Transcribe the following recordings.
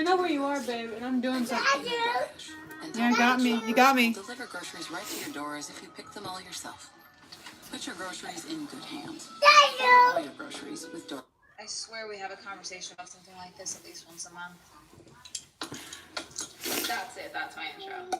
know where you are, babe, and I'm doing something. Yeah, you got me. You got me. Deliver groceries right to your door as if you picked them all yourself. Put your groceries in good hands. All your groceries with door. I swear we have a conversation about something like this at least once a month. That's it. That's my intro.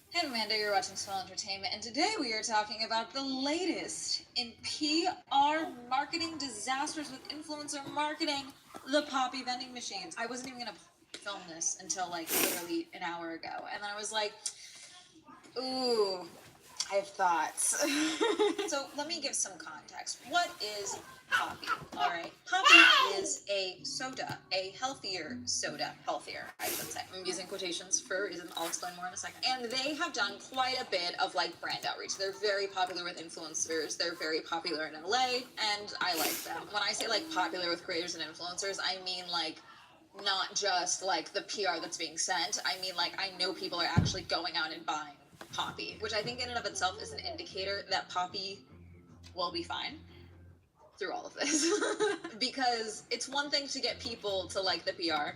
Hey, Amanda, you're watching Swell Entertainment, and today we are talking about the latest in PR marketing disasters with influencer marketing, the Poppy vending machines. I wasn't even going to film this until like literally an hour ago, and I was like, ooh, I have thoughts. So let me give some context. What is Poppy? All right. Poppy is a soda, a healthier soda. Healthier, I should say. I'm using quotations for a reason. I'll explain more in a second. And they have done quite a bit of like brand outreach. They're very popular with influencers. They're very popular in LA, and I like them. When I say like popular with creators and influencers, I mean like not just like the PR that's being sent. I mean like I know people are actually going out and buying Poppy, which I think in and of itself is an indicator that Poppy will be fine through all of this. Because it's one thing to get people to like the PR.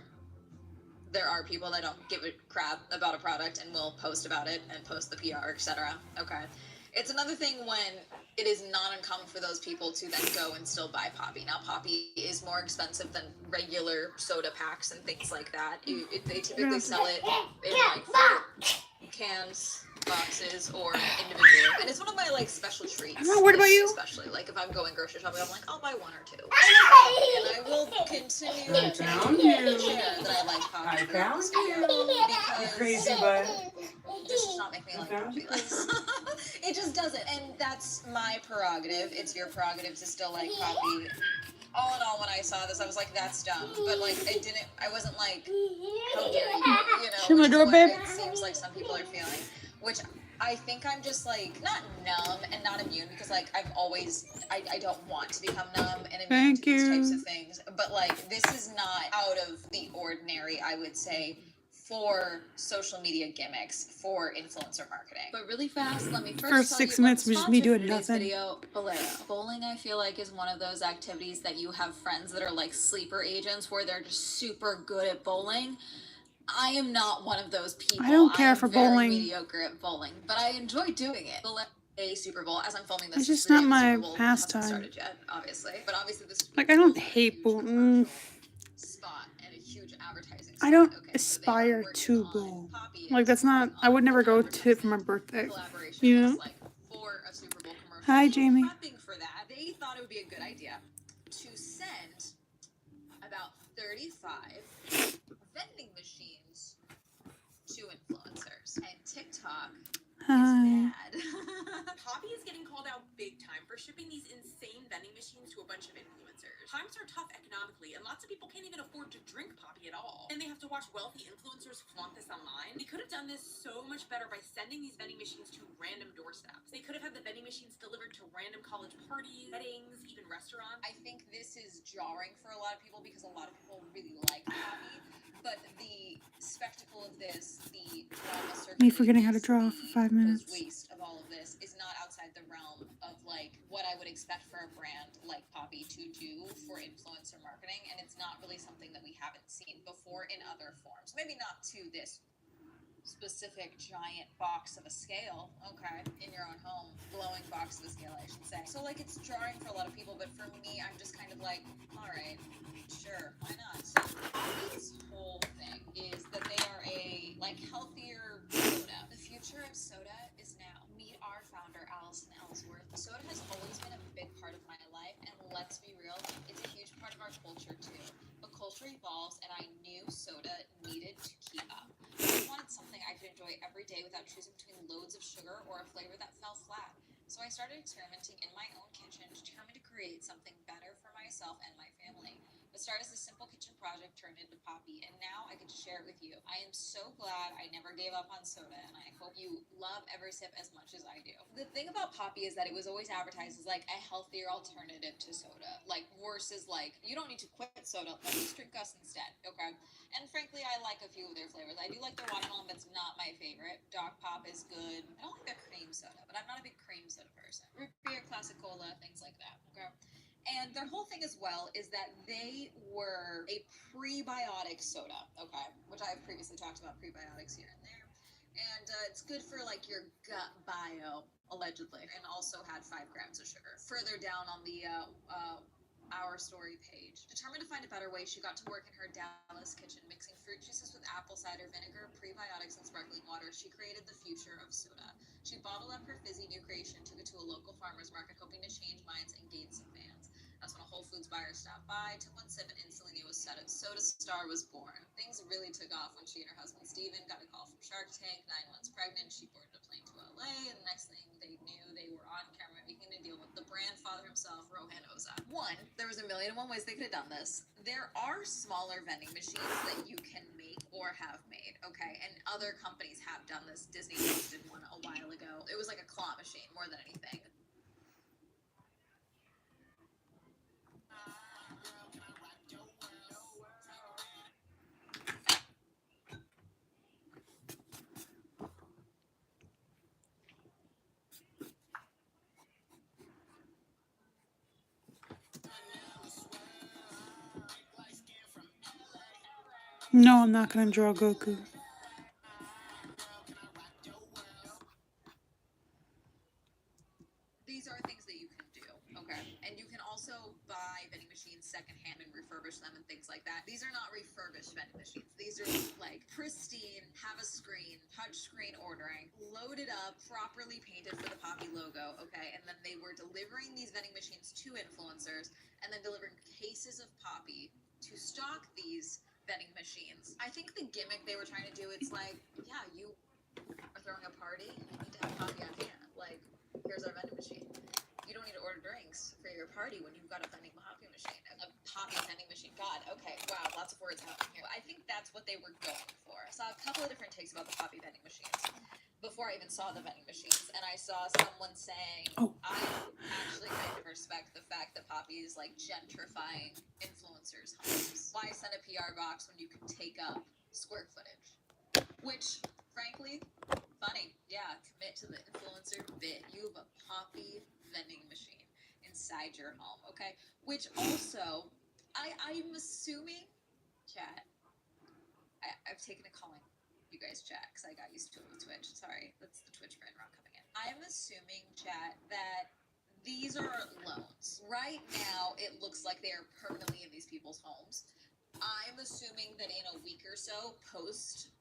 There are people that don't give a crap about a product and will post about it and post the PR, etc. Okay. It's another thing when it is not uncommon for those people to then go and still buy Poppy. Now, Poppy is more expensive than regular soda packs and things like that. They typically sell it in like cans, boxes, or individually. And it's one of my like special treats. I'm not worried about you. Especially like if I'm going grocery shopping, I'm like, I'll buy one or two. And I will continue to share that I like Poppy. I found you. Because Crazy, but this does not make me like Poppy less. It just doesn't. And that's my prerogative. It's your prerogative to still like Poppy. All in all, when I saw this, I was like, that's dumb. But, like, I wasn't like, how dare you, Shut my door, babe. It seems like some people are feeling, which I think I'm just, like, not numb and not immune, because, like, I don't want to become numb and immune to these types of things. But, like, this is not out of the ordinary, I would say, for social media gimmicks, for influencer marketing. But really fast, let me first tell 6 you minutes was just me doing this nothing. video, Bolero. Bowling, I feel like, is one of those activities that you have friends that are like sleeper agents where they're just super good at bowling. I am not one of those people. I don't care for very bowling. Mediocre at bowling, but I enjoy doing it. A Super Bowl, as I'm filming this, It's just not my pastime. Started yet, obviously, but obviously this. Like, I don't hate bowling. Spot and a huge advertising. I don't aspire to bowl. Like, that's not, I would never go to it for my birthday. You know? Hi, Jamie. For that, they thought it would be a good idea to send about 35 vending machines to influencers. And TikTok is mad. Poppy is getting called out big time for shipping these insane vending machines to a bunch of influencers. Times are tough economically, and lots of people can't even afford to drink Poppy at all. And they have to watch wealthy influencers flaunt this online. They could have done this so much better by sending these vending machines to random doorsteps. They could have had the vending machines delivered to random college parties, weddings, even restaurants. I think this is jarring for a lot of people because a lot of people really like Poppy. But the spectacle of this, the drama Me forgetting how to draw for 5 minutes. Waste of all of this is not outside the realm of like what I would expect for a brand like Poppy to do for influencer marketing, and it's not really something that we haven't seen before in other forms. Maybe not to this specific giant box of a scale, okay, in your own home, glowing box of a scale, I should say. So like it's jarring for a lot of people, but for me, I'm just kind of like, all right, sure, why not? So this whole thing is that they are a like healthier soda. The future of soda is now. Meet our founder, Allison Ellsworth. Soda has always been a big part of my life, and let's be real, it's a huge part of our culture too. But culture evolves, and I knew soda needed to keep up. I wanted something I could enjoy every day without choosing between loads of sugar or a flavor that fell flat. So I started experimenting in my own kitchen, determined to create something better for myself and my family. It started as a simple kitchen project turned into Poppy, and now I get to share it with you. I am so glad I never gave up on soda, and I hope you love every sip as much as I do. The thing about Poppy is that it was always advertised as like a healthier alternative to soda, like versus like, you don't need to quit soda, let's just drink us instead, okay? And frankly, I like a few of their flavors. I do like their watermelon, but it's not my favorite. Doc Pop is good. I don't like their cream soda, but I'm not a big cream soda person. Root beer, classic cola, things like that, okay? And their whole thing as well is that they were a prebiotic soda, okay? which I've previously talked about prebiotics here and there. And it's good for like your gut bio, allegedly, and also had 5 grams of sugar. Further down on the Our Story page. Determined to find a better way, she got to work in her Dallas kitchen, mixing fruit juices with apple cider vinegar, prebiotics, and sparkling water. She created the future of soda. She bottled up her fizzy new creation, took it to a local farmer's market, hoping to change minds and gain some fans. That's when a Whole Foods buyer stopped by, took one sip, and instantly knew a soda star was born. Things really took off when she and her husband Steven got a call from Shark Tank. 9 months pregnant, she boarded a plane to LA, and the next thing they knew, they were on camera making a deal with the brand father himself, Rohan Oza. One, there was a million and one ways they could have done this. There are smaller vending machines that you can make or have made, okay? And other companies have done this. Disney did one a while ago. It was like a claw machine more than anything. No, I'm not gonna draw Goku. These are things that you can do, okay? And you can also buy vending machines secondhand and refurbish them and things like that. These are not refurbished vending machines. These are like pristine, have a screen, touch screen ordering, loaded up, properly painted for the Poppy logo, okay? And then they were delivering these vending machines to influencers and then delivering cases of Poppy to stock these vending machines. I think the gimmick they were trying to do, it's like, yeah, you are throwing a party, you need to have Poppy on hand. Like, here's our vending machine. You don't need to order drinks for your party when you've got a vending Poppy machine. A Poppy vending machine. God, okay, wow, lots of words happening here. I think that's what they were going for. I saw a couple of different takes about the Poppy vending machines before I even saw the vending machines, and I saw someone saying, I actually kind of respect the fact that Poppy is like gentrifying influencers' homes. Why send a PR box when you can take up square footage? Which, frankly, funny. Yeah, commit to the influencer bit. You have a Poppy vending machine inside your home, okay? Which also, I'm assuming, chat, I've taken a calling you guys chat because I got used to it with Twitch. Sorry, that's the Twitch brain rot coming in. I'm assuming, chat, that these are loans. Right now, it looks like they are permanently in these people's homes. I'm assuming that in a week or so, post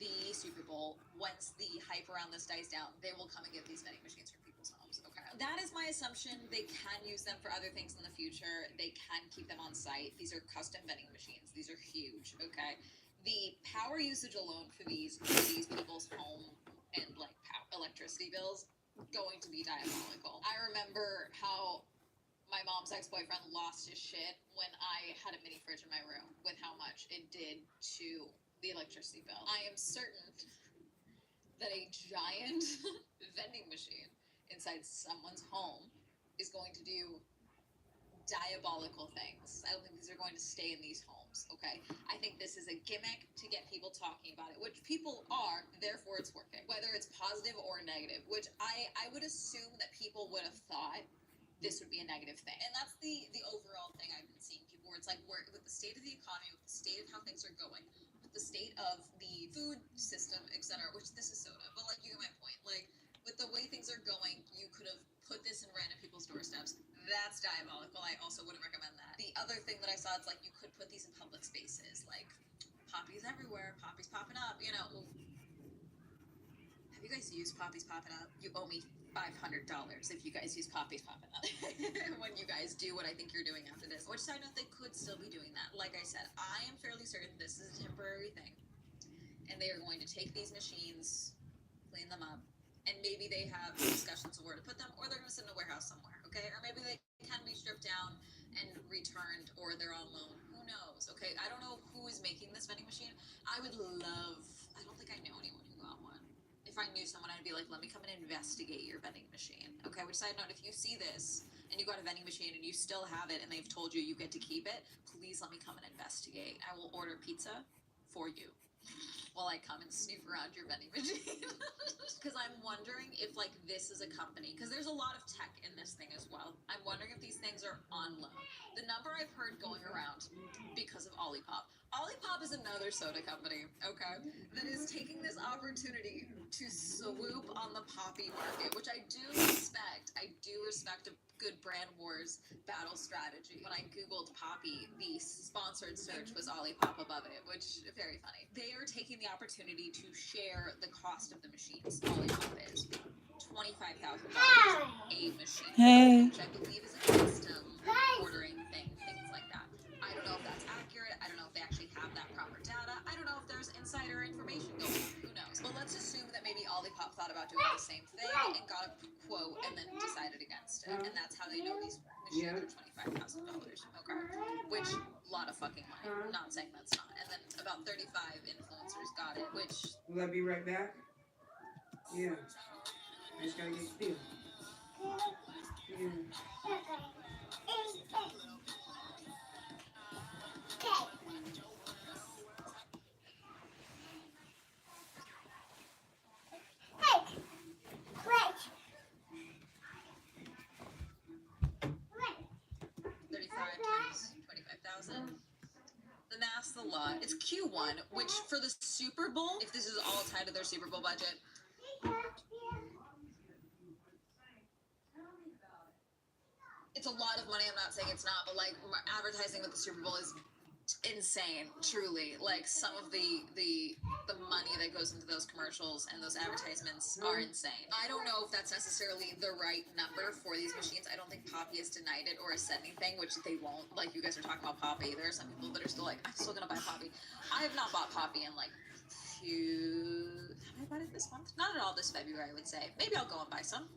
the Super Bowl, once the hype around this dies down, they will come and get these vending machines from people's homes. Okay, that is my assumption. They can use them for other things in the future. They can keep them on site. These are custom vending machines. These are huge. Okay, the power usage alone for these people's home and like electricity bills going to be diabolical. I remember how my mom's ex-boyfriend lost his shit when I had a mini fridge in my room with how much it did to the electricity bill. I am certain that a giant vending machine inside someone's home is going to do diabolical things. I don't think these are going to stay in these homes, okay? I think this is a gimmick to get people talking about it, which people are, therefore it's working. Whether it's positive or negative, which I would assume that people would have thought this would be a negative thing. And that's the overall thing I've been seeing people where it's like, with the state of the economy, with the state of how things are going, with the state of the food system, etc., which this is soda, but like you get my point. Like, with the way things are going, you could have put this in random people's doorsteps. That's diabolical. I also wouldn't recommend that. The other thing that I saw, it's like you could put these in public spaces, like Poppy's everywhere, Poppy's popping up, you know. Have you guys used Poppy's popping up? You owe me $500 if you guys use Poppy's popping up. When you guys do what I think you're doing after this. Which side note, they could still be doing that. Like I said, I am fairly certain this is a temporary thing. And they are going to take these machines, clean them up, and maybe they have discussions of where to put them, or they're going to sit in a warehouse somewhere, okay? Or maybe they can be stripped down and returned, or they're on loan. Who knows, okay? I don't know who is making this vending machine. I don't think I know anyone who got one. If I knew someone, I'd be like, let me come and investigate your vending machine, okay? Which side note, if you see this, and you got a vending machine, and you still have it, and they've told you you get to keep it, please let me come and investigate. I will order pizza for you while I come and snoop around your vending machine. Because I'm wondering if, like, this is a company, because there's a lot of tech in this thing as well. I'm wondering if these things are on loan. The number I've heard going around, because of Olipop, Olipop is another soda company, okay, that is taking this opportunity to swoop on the poppy market, which I do respect. I do respect a good brand wars battle strategy. When I Googled poppy, the sponsored search was Olipop above it, which is very funny. They are taking the opportunity to share the cost of the machines. Olipop is $25,000 a machine, Hey. which I believe is a custom ordering thing, things like that. I don't know if that's accurate. I don't know if they actually have that proper data. I don't know if there's insider information going on. Who knows? But let's assume that maybe Olipop thought about doing the same thing and got a quote and then decided against it. And that's how they know these machines are $25,000. Okay. Which, a lot of fucking money. Not saying that's not. And then about 35 influencers got it, which... Will I be right back? Yeah. I just gotta get still. Yeah. Times 25,000. The math's the lot. It's Q1, which for the Super Bowl, if this is all tied to their Super Bowl budget, it's a lot of money. I'm not saying it's not, but like advertising with the Super Bowl is insane, truly. Like some of the money that goes into those commercials and those advertisements are insane. I don't know if that's necessarily the right number for these machines. I don't think Poppy has denied it or has said anything, which they won't. Like you guys are talking about Poppy. There are some people that are still like, I'm still gonna buy Poppy. I have not bought Poppy in like have I bought it this month? Not at all this February, I would say. Maybe I'll go and buy some.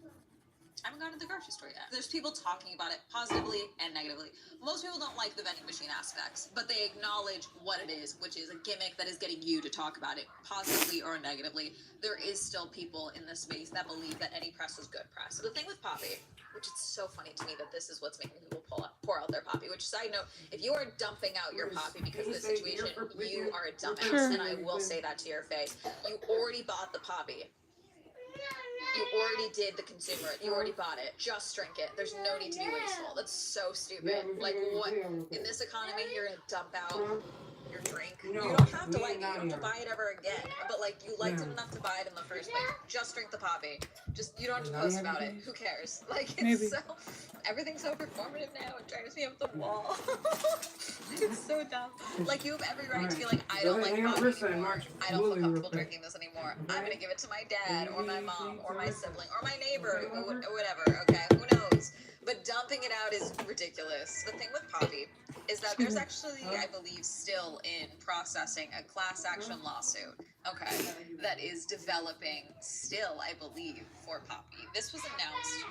I haven't gone to the grocery store yet. There's people talking about it positively and negatively. Most people don't like the vending machine aspects, but they acknowledge what it is, which is a gimmick that is getting you to talk about it positively or negatively. There is still people in this space that believe that any press is good press. So the thing with Poppy, which is so funny to me that this is what's making people pour out their Poppy, which, side note, if you are dumping out your Poppy because of this situation, you are a dumbass, Sure. and I will say that to your face. You already bought the Poppy. You already did the consumer. You already bought it. Just drink it. There's no need to be wasteful. That's so stupid. Like, what? In this economy, you're going to dump out your drink? You don't have to like it. You don't have to buy it ever again. But, like, you liked it enough to buy it in the first place. Just drink the Poppy. Just, you don't have to post about it. Who cares? Like, it's Maybe. so... Everything's so performative now. It drives me up the wall. It's so dumb. Like, you have every right to be like, I don't like Poppy anymore. I don't feel comfortable drinking this anymore. I'm going to give it to my dad or my mom or my sibling or my neighbor or whatever, okay? Who knows? But dumping it out is ridiculous. The thing with Poppy is that there's actually, I believe, still in processing a class action lawsuit, okay, that is developing still, I believe, for Poppy. This was announced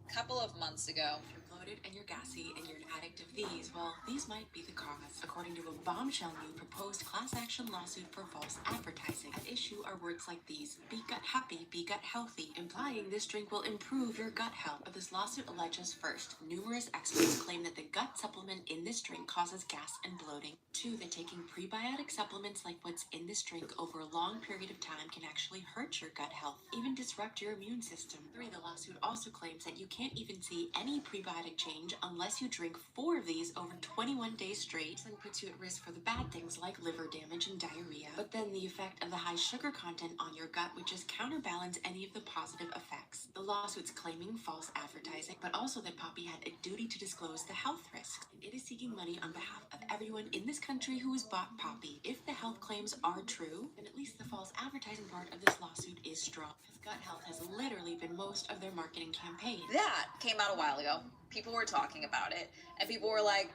a couple of months ago. If you're bloated and you're gassy and you're an addict of these, well, these might be the cause. According to a bombshell new proposed class action lawsuit for false advertising. At issue are words like these: be gut happy, be gut healthy, implying this drink will improve your gut health. But this lawsuit alleges, first, numerous experts claim that the gut supplement in this drink causes gas and bloating. Two, that taking prebiotic supplements like what's in this drink over a long period of time can actually hurt your gut health, even disrupt your immune system. Three, the lawsuit also claims that you can't even see any prebiotic change unless you drink 4 of these over 21 days straight, and puts you at risk for the bad things like liver damage and diarrhea. But then the effect of the high sugar content on your gut would just counterbalance any of the positive effects. The lawsuit's claiming false advertising, but also that Poppy had a duty to disclose the health risks. It is seeking money on behalf of everyone in this country who has bought Poppy. If the health claims are true, then at least the false advertising part of this lawsuit is strong, because gut health has literally been most of their marketing campaign. That came out a while ago. People were talking about it, and people were like,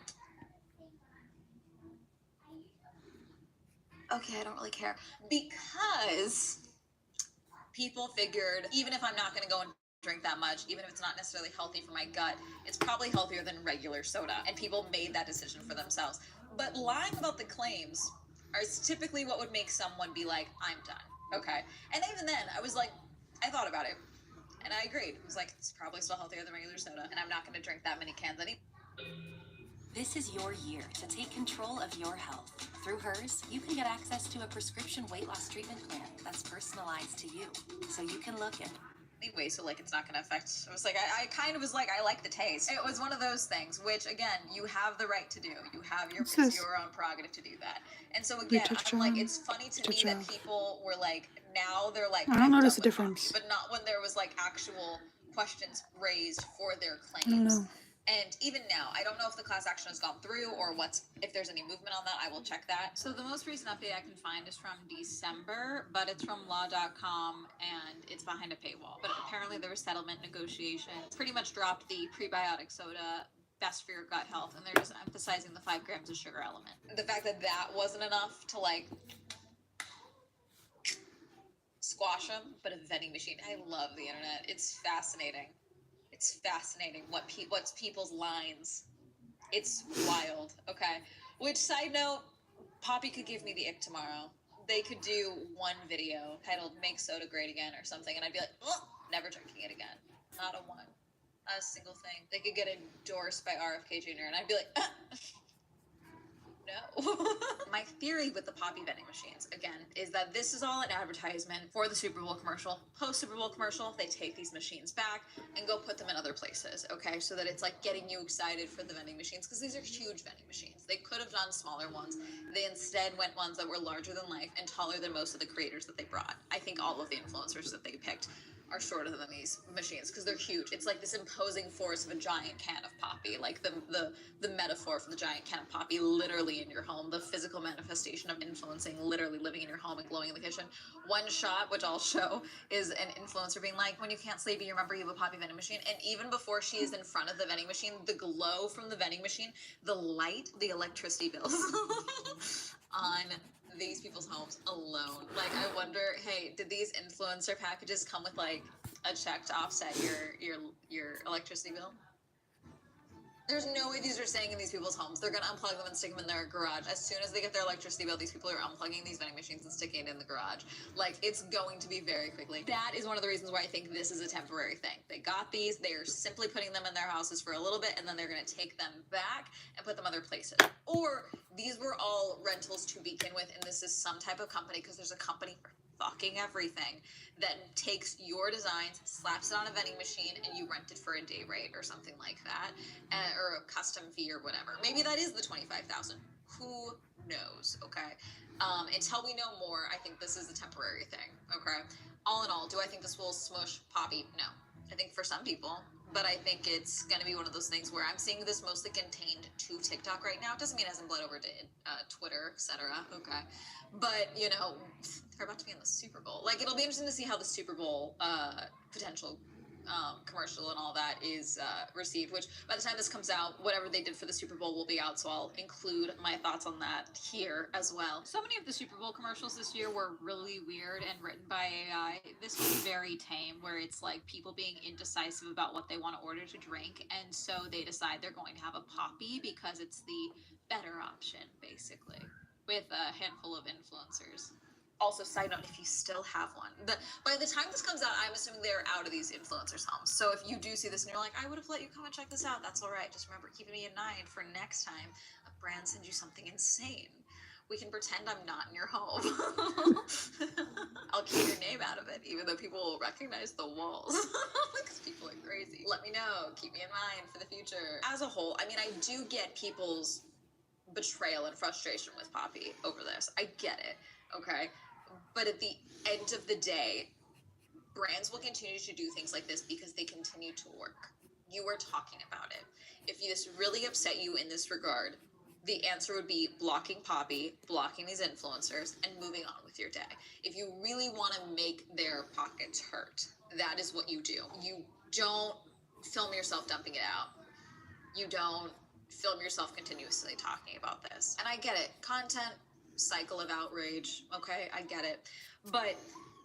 okay, I don't really care. Because people figured, even if I'm not going to go and drink that much, even if it's not necessarily healthy for my gut, it's probably healthier than regular soda. And people made that decision for themselves. But lying about the claims is typically what would make someone be like, I'm done. Okay. And even then, I was like, I thought about it. And I agreed. I was like, it's probably still healthier than regular soda. And I'm not going to drink that many cans anymore. This is your year to take control of your health. Through hers, you can get access to a prescription weight loss treatment plan that's personalized to you, so you can look and anyway, so like it's not gonna affect. I was like, I kind of was like, I like the taste. It was one of those things, which again, you have the right to do. You have your, What's it's this? your own prerogative to do that. And so again, I'm like, it's funny to me that people were like, now they're like, I don't I'm notice done a with Poppy, difference. but not when there was like actual questions raised for their I don't claims. know. And even now, I don't know if the class action has gone through or if there's any movement on that. I will check that. So the most recent update I can find is from December, but it's from law.com and it's behind a paywall. But apparently there was settlement negotiations. Pretty much dropped the prebiotic soda, best for your gut health, and they're just emphasizing the 5 grams of sugar element. The fact that that wasn't enough to like squash them, but a vending machine. I love the internet. It's fascinating. It's fascinating what's people's lines. It's wild. Okay. Which, side note, Poppy could give me the ick tomorrow. They could do one video titled "Make Soda Great Again" or something, and I'd be like, ugh, never drinking it again. Not a one. Not a single thing. They could get endorsed by RFK Jr., and I'd be like, no. My theory with the Poppy vending machines, again, is that this is all an advertisement for the Super Bowl commercial. Post Super Bowl commercial, they take these machines back and go put them in other places, okay? So that it's like getting you excited for the vending machines, because these are huge vending machines. They could have done smaller ones. They instead went ones that were larger than life and taller than most of the creators that they brought. I think all of the influencers that they picked are shorter than these machines because they're huge. It's like this imposing force of a giant can of Poppy, like the metaphor for the giant can of Poppy literally in your home, the physical manifestation of influencing, literally living in your home and glowing in the kitchen. One shot, which I'll show, is an influencer being like, when you can't sleep, you remember you have a Poppy vending machine. And even before she is in front of the vending machine, the glow from the vending machine, the light, the electricity bills on these people's homes alone. Like, I wonder, hey, did these influencer packages come with like a check to offset your electricity bill? There's no way these are staying in these people's homes. They're gonna unplug them and stick them in their garage. As soon as they get their electricity bill, these people are unplugging these vending machines and sticking it in the garage. Like, it's going to be very quickly. That is one of the reasons why I think this is a temporary thing. They got these, they're simply putting them in their houses for a little bit, and then they're gonna take them back and put them other places. Or these were all rentals to begin with, and this is some type of company, because there's a company for fucking everything that takes your designs, slaps it on a vending machine, and you rent it for a day rate or something like that, or a custom fee or whatever. Maybe that is the $25,000. Who knows? Okay. Until we know more, I think this is a temporary thing. Okay. All in all, do I think this will smush Poppy? No. I think for some people, but I think it's going to be one of those things where I'm seeing this mostly contained to TikTok right now. It doesn't mean it hasn't bled over to Twitter, etc. Okay. But, you know, they're about to be in the Super Bowl. Like, it'll be interesting to see how the Super Bowl potential commercial and all that is received, which by the time this comes out, whatever they did for the Super Bowl will be out, so I'll include my thoughts on that here as well. So many of the Super Bowl commercials this year were really weird and written by AI. This was very tame, where it's like people being indecisive about what they want to order to drink, and so they decide they're going to have a Poppy because it's the better option, basically, with a handful of influencers. Also, side note, if you still have one, by the time this comes out, I'm assuming they're out of these influencers' homes. So if you do see this and you're like, I would have let you come and check this out, that's all right. Just remember, keeping me in mind for next time a brand sends you something insane. We can pretend I'm not in your home. I'll keep your name out of it, even though people will recognize the walls. Because people are crazy. Let me know. Keep me in mind for the future. As a whole, I mean, I do get people's betrayal and frustration with Poppy over this. I get it, okay? But at the end of the day, brands will continue to do things like this because they continue to work. You are talking about it. If this really upset you in this regard, the answer would be blocking Poppy, blocking these influencers, and moving on with your day. If you really want to make their pockets hurt, that is what you do. You don't film yourself dumping it out. You don't film yourself continuously talking about this. And I get it. Content cycle of outrage. Okay, I get it. But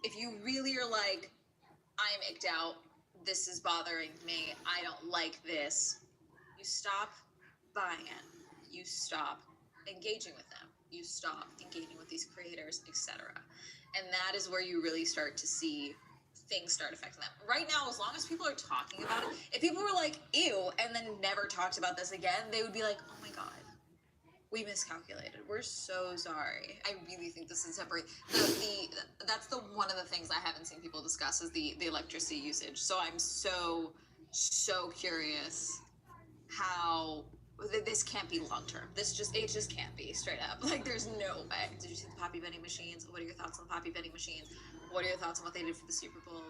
if you really are like, I'm icked out, this is bothering me, I don't like this, you stop buying it. You stop engaging with them. You stop engaging with these creators, etc. And that is where you really start to see things start affecting them. Right now, as long as people are talking about it, if people were like, ew, and then never talked about this again, they would be like, oh my God, We miscalculated. We're so sorry. I really think this is separate. That's the one of the things I haven't seen people discuss is the electricity usage. So I'm so curious how this can't be long term. It just can't be straight up. Like there's no way. Did you see the poppy vending machines? What are your thoughts on poppy vending machines? What are your thoughts on what they did for the Super Bowl?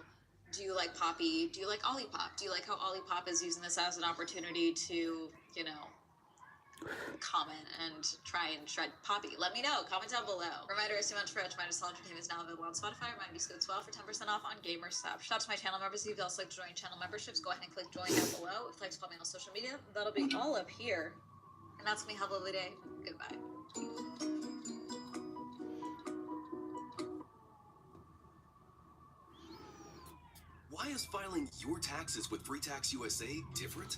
Do you like Poppy? Do you like Olipop? Do you like how Olipop is using this as an opportunity to, you know, comment and try and shred Poppy? Let me know. Comment down below. Reminder is too much for Edge. Minus All Entertainment is now available on Spotify. Remind me to go 12 for 10% off on Gamer Stuff. Shout out to my channel members. If you'd also like to join channel memberships, go ahead and click join down below. If you'd like to follow me on social media, that'll be all up here. And that's me. Have a lovely day. Goodbye. Why is filing your taxes with Free Tax USA different?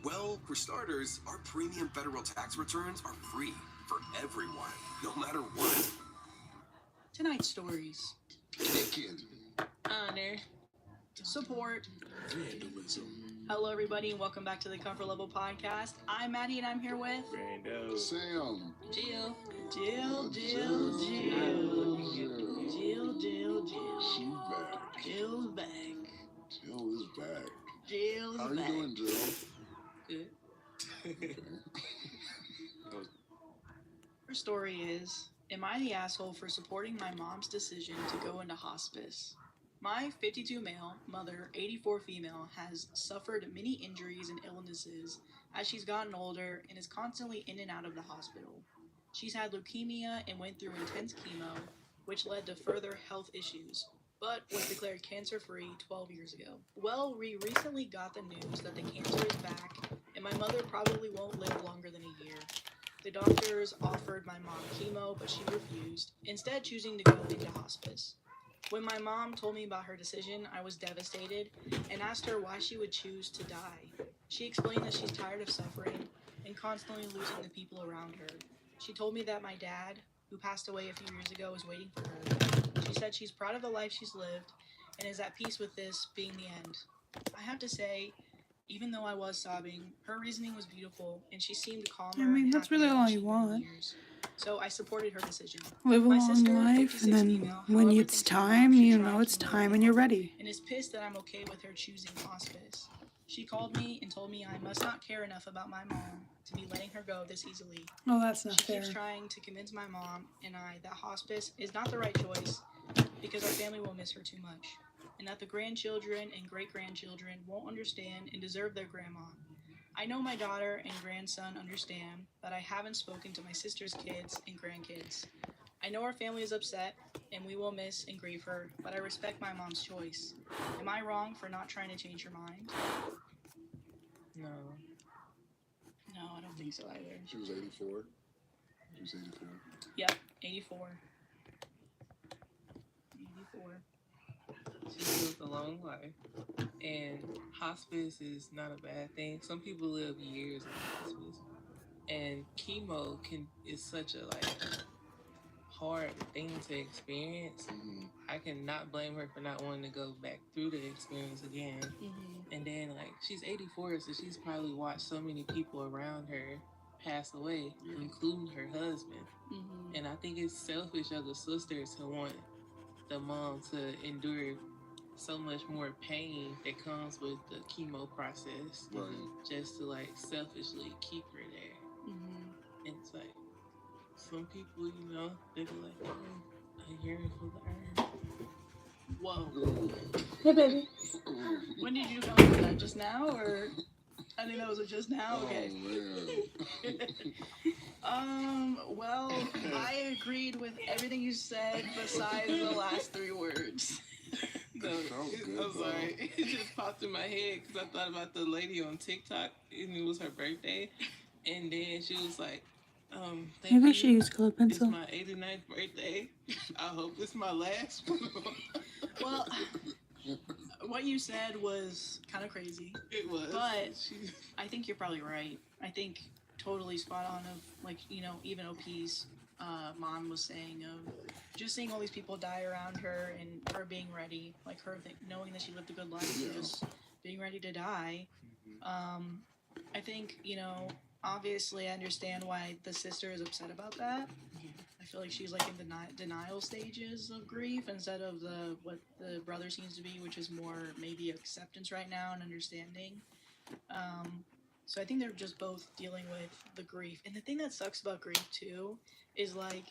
Well, for starters, our premium federal tax returns are free for everyone, no matter what. Tonight's stories: honor, support, vandalism. Hello, everybody, and welcome back to the Comfort Level Podcast. I'm Maddie, and I'm here with Brando, Sam, Jill. She's back. Jill's back. Jill is back. Jill's How are you back. doing, Jill? Good. Okay. Her story is, am I the asshole for supporting my mom's decision to go into hospice? My 52 male, mother, 84 female, has suffered many injuries and illnesses as she's gotten older and is constantly in and out of the hospital. She's had leukemia and went through intense chemo, which led to further health issues, but was declared cancer-free 12 years ago. Well, we recently got the news that the cancer is back, and my mother probably won't live longer than a year. The doctors offered my mom chemo, but she refused, instead choosing to go into hospice. When my mom told me about her decision, I was devastated and asked her why she would choose to die. She explained that she's tired of suffering and constantly losing the people around her. She told me that my dad, who passed away a few years ago, is waiting for her. She said she's proud of the life she's lived and is at peace with this being the end. I have to say, even though I was sobbing, her reasoning was beautiful and she seemed calmer. I mean, and that's happier really all than you she'd been in want. years. So I supported her decision. Live a My long sister, life, 56 and then female, when however, it's thinks my mom time, should you try know it's chemo time and you're ready. and is pissed that I'm okay with her choosing hospice. She called me and told me I must not care enough about my mom to be letting her go this easily. Oh, that's She not fair. keeps trying to convince my mom and I that hospice is not the right choice because our family will miss her too much, and that the grandchildren and great-grandchildren won't understand and deserve their grandma. I know my daughter and grandson understand that I haven't spoken to my sister's kids and grandkids. I know our family is upset and we will miss and grieve her, but I respect my mom's choice. Am I wrong for not trying to change her mind? no. No, I don't think so either. She was 84. She was 84. Yep, 84. 84. She lived a long life, and hospice is not a bad thing. Some people live years in hospice, and chemo is such a hard thing to experience. Mm-hmm. I cannot blame her for not wanting to go back through the experience again. Mm-hmm. And then she's 84, so she's probably watched so many people around her pass away, including her husband. Mm-hmm. And I think it's selfish of the sister to want the mom to endure so much more pain that comes with the chemo process, Right. just to selfishly keep her there. Mm-hmm. And it's some people, they be like, oh, I yearn for the urn. Whoa. Oh. Hey, baby. When did you come up with that? Just now, or? I think that was just now. Okay. Oh, man. Well, I agreed with everything you said besides the last 3 words. No, felt good, I'm sorry. It just popped in my head because I thought about the lady on TikTok and it was her birthday. And then she was like, thank Maybe I you. should use colored It's pencil. my 89th birthday. I hope it's my last one. Well, what you said was kind of crazy, It was. but I think you're probably right. I think totally spot on of even OP's mom was saying of just seeing all these people die around her and her being ready, knowing that she lived a good life and just being ready to die. I think, obviously I understand why the sister is upset about that. I feel like she's like in denial stages of grief instead of what the brother seems to be, which is more maybe acceptance right now and understanding. So I think they're just both dealing with the grief. And the thing that sucks about grief too is like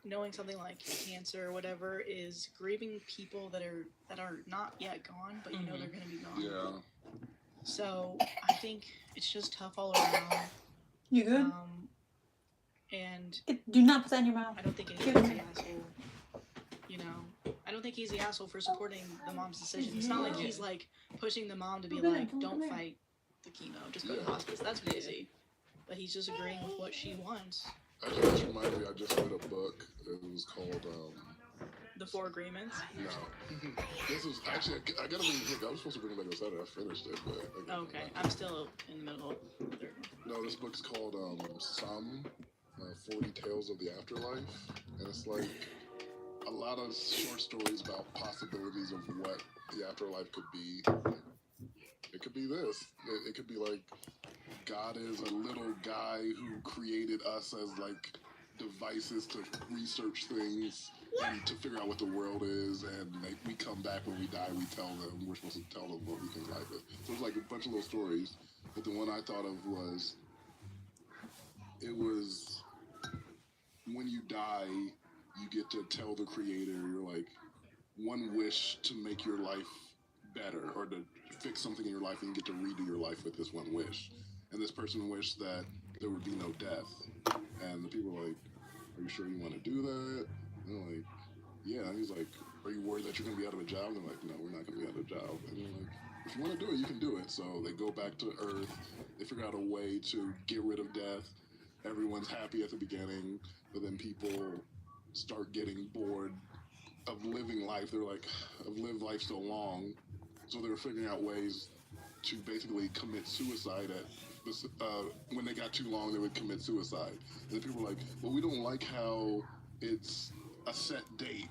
knowing something like cancer or whatever is grieving people that are not yet gone, but you know they're gonna be gone. Yeah. So I think it's just tough all around. You good? And Do not put that in your mouth. I don't think he's the asshole. You know, I don't think he's the asshole for supporting the mom's decision. It's not like he's like pushing the mom to be like, don't fight the chemo, just go to hospice. That's crazy. But he's just agreeing with what she wants. Actually, this reminds me, I just read a book. It was called, The Four Agreements? No. This was, actually, I gotta read the book. I was supposed to bring it back on Saturday. I finished it, but... Okay, I'm still in the middle of the third one. No, this book's called, 40 Tales of the Afterlife. And it's like a lot of short stories about possibilities of what the afterlife could be. It could be this. It could be like God is a little guy who created us as like devices to research things and to figure out what the world is, and we come back when we die, we tell them, we're supposed to tell them what we think life is. So it's like a bunch of little stories, but the one I thought of was, it was when you die, you get to tell the creator, you're like, one wish to make your life better, or to fix something in your life, and you get to redo your life with this one wish. And this person wished that there would be no death. And the people are like, are you sure you want to do that? And they're like, yeah. And he's like, are you worried that you're going to be out of a job? And they're like, no, we're not going to be out of a job. And they're like, if you want to do it, you can do it. So they go back to Earth. They figure out a way to get rid of death. Everyone's happy at the beginning, but then people start getting bored of living life. They're like, I've lived life so long. So they were figuring out ways to basically commit suicide when they got too long, they would commit suicide. And then people were like, well, we don't like how it's a set date.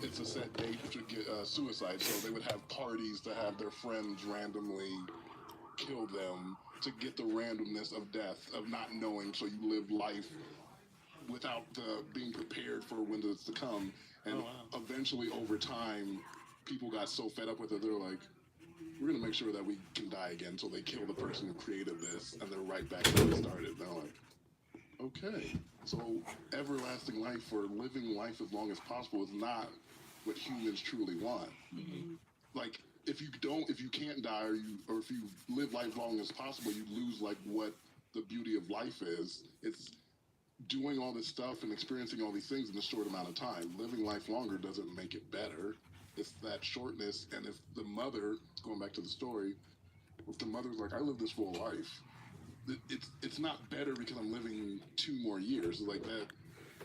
It's a set date to get suicide. So they would have parties to have their friends randomly kill them to get the randomness of death, of not knowing. So you live life without being prepared for when it's to come. And eventually, over time, people got so fed up with it, they're like, we're going to make sure that we can die again. So they kill the person who created this, and they're right back where they started. And they're like, okay. So everlasting life, or living life as long as possible, is not what humans truly want. Mm-hmm. Like, if you can't die, or if you live life long as possible, you lose like what the beauty of life is. It's doing all this stuff and experiencing all these things in a short amount of time. Living life longer doesn't make it better. It's that shortness. And if the mother, going back to the story, if the mother's like, I lived this full life, it's not better because I'm living 2 more years. Like that,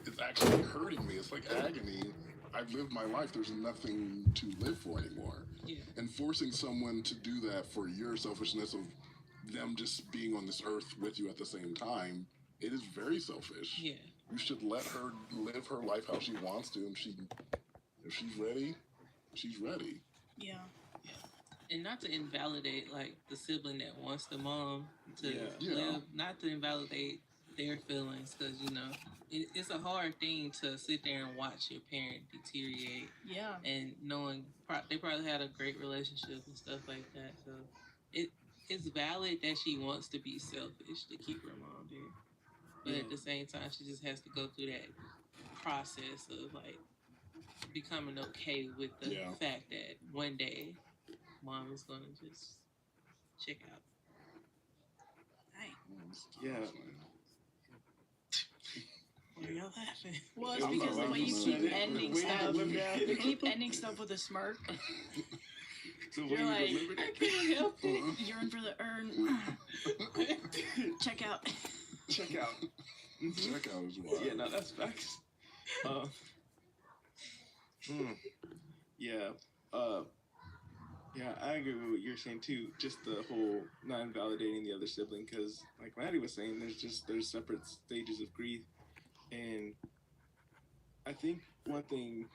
it's actually hurting me. It's like agony. I've lived my life. There's nothing to live for anymore. Yeah. And forcing someone to do that for your selfishness of them just being on this earth with you at the same time, it is very selfish. Yeah. You should let her live her life how she wants to, and if she's ready, she's ready. Yeah. And not to invalidate like the sibling that wants the mom to live, not to invalidate their feelings, because it's a hard thing to sit there and watch your parent deteriorate. Yeah. And knowing they probably had a great relationship and stuff like that, so it's valid that she wants to be selfish to keep her mom there. But at the same time, she just has to go through that process of like becoming okay with the fact that one day mom is gonna just check out. Yeah. Why are y'all laughing? Well, it's because the way you keep ending stuff. You keep ending stuff with a smirk. So you're like, I can't help it. You're in for the urn. Check out. Check out. Check out as well. Yeah, no, that's facts. Yeah. Yeah, I agree with what you're saying too. Just the whole not invalidating the other sibling, because like Maddie was saying, there's separate stages of grief, and I think one thing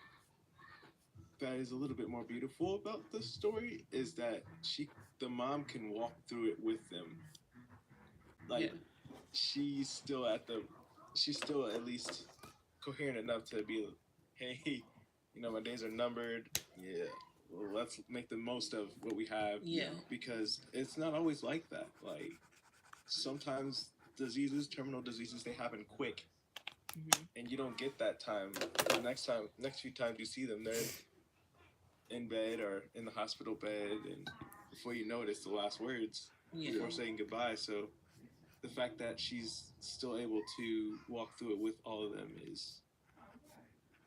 that is a little bit more beautiful about the story is that the mom can walk through it with them. Like she's still at least coherent enough to be, hey, my days are numbered. Yeah, well, let's make the most of what we have. Yeah. Because it's not always like that. Like, sometimes terminal diseases, they happen quick. And you don't get that time. The next few times you see them, they're in bed or in the hospital bed, and before you know it, it's the last words before saying goodbye. So the fact that she's still able to walk through it with all of them is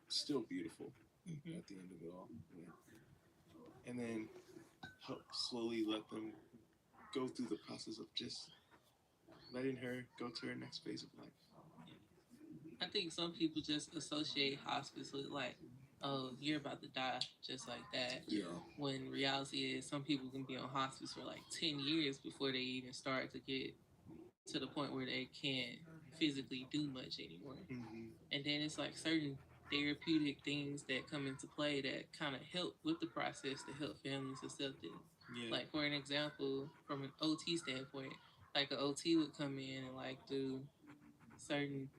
still beautiful at the end of it all. Yeah. And then help slowly let them go through the process of just letting her go to her next phase of life. I think some people just associate hospice with like, oh, you're about to die just like that. Yeah. When reality is some people can be on hospice for like 10 years before they even start to get to the point where they can't physically do much anymore. And then it's like certain therapeutic things that come into play that kind of help with the process to help families accept it. Yeah. Like, for an example, from an OT standpoint, like an OT would come in and like do certain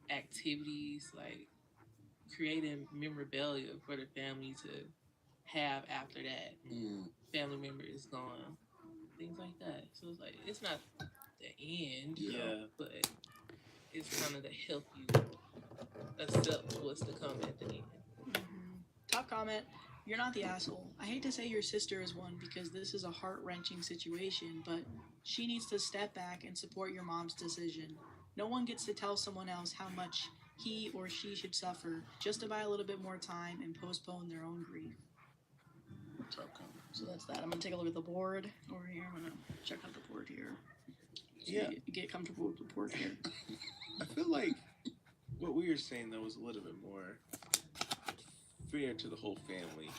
activities, like creating memorabilia for the family to have after that family member is gone, things like that. So it's like, it's not the end, but it's kind of to help you accept what's to come at the end. Top comment: you're not the asshole. I hate to say your sister is one because this is a heart-wrenching situation, but she needs to step back and support your mom's decision. No one gets to tell someone else how much he or she should suffer just to buy a little bit more time and postpone their own grief. Top comment. So that's that. I'm gonna take a look at the board over here. I'm gonna check out the board here. So get comfortable with the board here. I feel like what we were saying though was a little bit more fair to the whole family,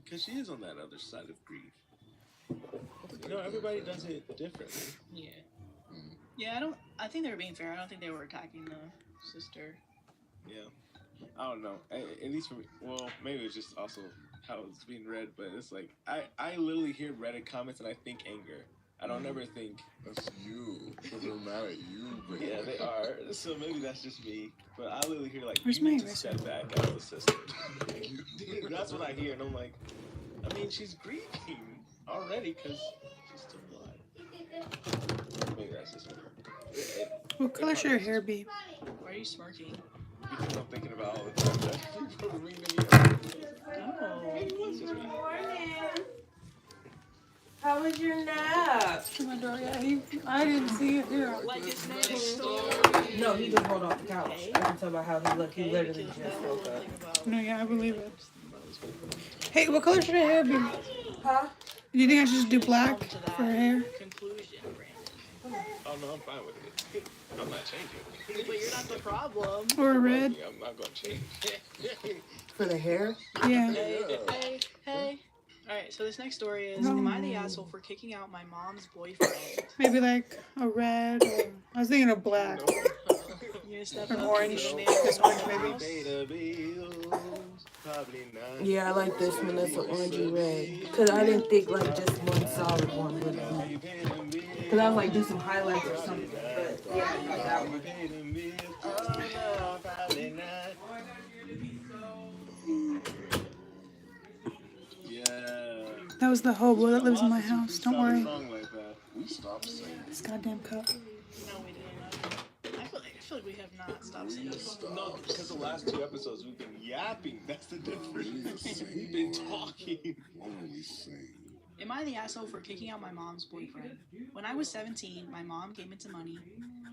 because she is on that other side of grief. Everybody does it differently. Yeah. Yeah, I think they were being fair. I don't think they were attacking the sister. Yeah. I don't know. At least for me. Well, maybe it's just also how it's being read, but it's like, I literally hear Reddit comments and I think anger. I don't ever think... That's you. Because they're mad at you, baby. Yeah, they are. So maybe that's just me. But I literally hear like, Where's you need my to step back as a sister. That's what I hear. And I'm like, I mean, she's grieving already because she's still alive. Maybe that's just me. What color should her hair be? Why are you smirking? Because I'm thinking about all the time that people read me. Oh. Good morning. How was your nap? I didn't see it here. Like his next door. No, he just rolled off the couch. I can tell by how he looked. He literally just woke up. No, yeah, I believe it. Hey, what color should her hair be? Huh? Do you think I should just do black for her hair? Conclusion, Brandon. Oh no, I'm fine with it. I'm not changing. But you're not the problem. Or red? I'm not gonna change. For the hair? Yeah. Hey. Alright, so this next story is, am I the asshole for kicking out my mom's boyfriend? Maybe like a red, or I was thinking of black. An orange. This orange, maybe. Yeah, I like this one. That's an orangey red. Because I didn't think like just one solid one would be. Because I was like, do some highlights or something. But yeah, I like that one. That was the hobo that lives in my house. Don't worry. We stopped saying This goddamn cup. No, we didn't. I feel like we have not stopped saying this. No, because the last 2 episodes we've been yapping. That's the difference. We've been talking. Only saying. Am I the asshole for kicking out my mom's boyfriend? When I was 17, my mom came into money.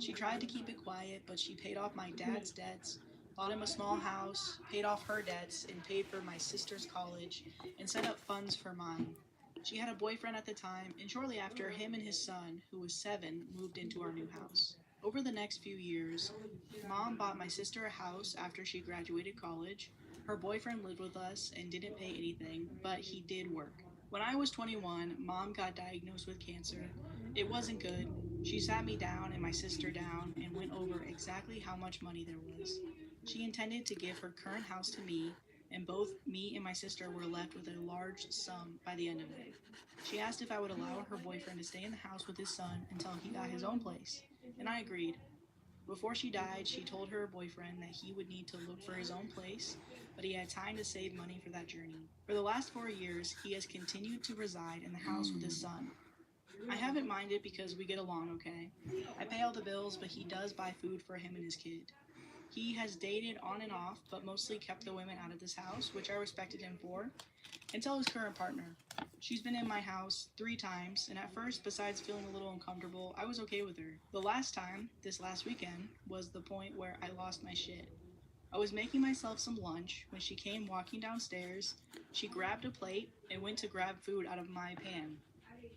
She tried to keep it quiet, but she paid off my dad's debts, bought him a small house, paid off her debts, and paid for my sister's college, and set up funds for mine. She had a boyfriend at the time, and shortly after, him and his son, who was 7, moved into our new house. Over the next few years, Mom bought my sister a house after she graduated college. Her boyfriend lived with us and didn't pay anything, but he did work. When I was 21, Mom got diagnosed with cancer. It wasn't good. She sat me down and my sister down and went over exactly how much money there was. She intended to give her current house to me, and both me and my sister were left with a large sum by the end of it. She asked if I would allow her boyfriend to stay in the house with his son until he got his own place. and I agreed. Before she died, she told her boyfriend that he would need to look for his own place, but he had time to save money for that journey. For the last 4 years, he has continued to reside in the house with his son. I haven't minded because we get along okay. I pay all the bills, but he does buy food for him and his kid. He has dated on and off, but mostly kept the women out of this house, which I respected him for, until his current partner. She's been in my house 3 times, and at first, besides feeling a little uncomfortable, I was okay with her. The last time, this last weekend, was the point where I lost my shit. I was making myself some lunch when she came walking downstairs. She grabbed a plate and went to grab food out of my pan.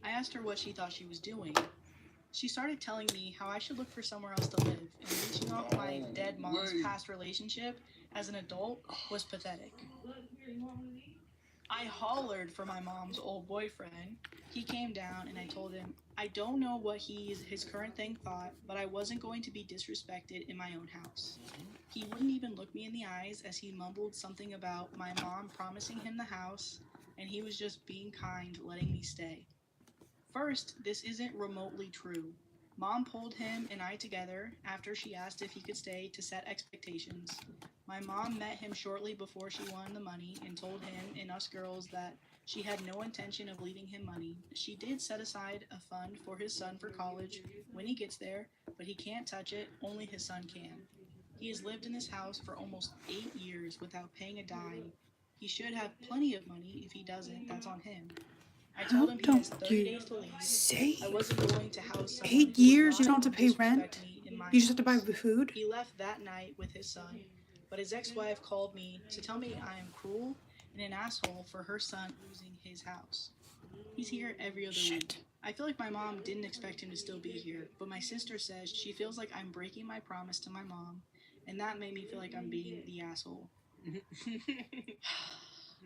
I asked her what she thought she was doing. She started telling me how I should look for somewhere else to live, and reaching off my dead mom's past relationship as an adult was pathetic. I hollered for my mom's old boyfriend. He came down and I told him, I don't know what his current thing thought, but I wasn't going to be disrespected in my own house. He wouldn't even look me in the eyes as he mumbled something about my mom promising him the house, and he was just being kind, letting me stay. First, this isn't remotely true. Mom pulled him and I together after she asked if he could stay to set expectations. My mom met him shortly before she won the money and told him and us girls that she had no intention of leaving him money. She did set aside a fund for his son for college when he gets there, but he can't touch it, only his son can. He has lived in this house for almost 8 years without paying a dime. He should have plenty of money. If he doesn't, that's on him. I How told him he has don't 30 you days to leave. save? I wasn't going to house someone 8 who would years you lie don't have and to pay disrespect rent? me in my You just have to buy house. the food? He left that night with his son, but his ex-wife called me to tell me I am cruel and an asshole for her son losing his house. He's here every other week. I feel like my mom didn't expect him to still be here, but my sister says she feels like I'm breaking my promise to my mom, and that made me feel like I'm being the asshole.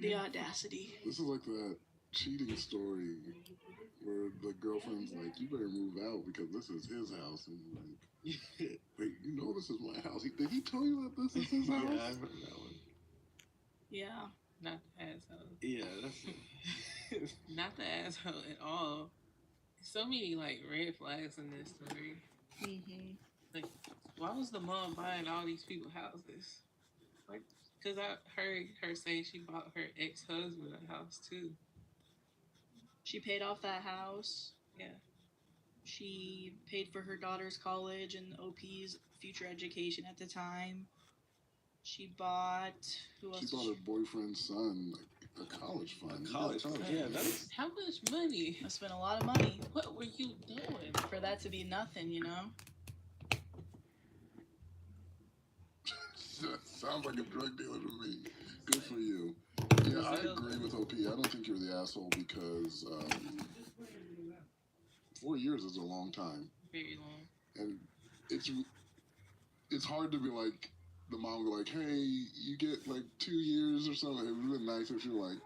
The audacity. This is like that cheating story where the girlfriend's like, "You better move out because this is his house," and you're like, "Wait, you know this is my house? Did he tell you that this is his house?" Yeah, I remember that one. Yeah. Not the asshole. Yeah, that's Not the asshole at all. So many like red flags in this story. Mm-hmm. Like, why was the mom buying all these people houses? Like, cause I heard her say she bought her ex-husband a house too. She paid off that house. Yeah. She paid for her daughter's college and OP's future education at the time. She bought who else? She bought her boyfriend's son like a college fund. a college fund. Yeah, that's How much money? I spent a lot of money What were you doing? for that to be nothing, you know? Sounds like a drug dealer to me. Good for you. Yeah, I agree with OP. I don't think you're the asshole because 4 years is a long time. Very long. And it's hard to be like, the mom go like, "Hey, you get like 2 years or something." It would have been nice if you were like,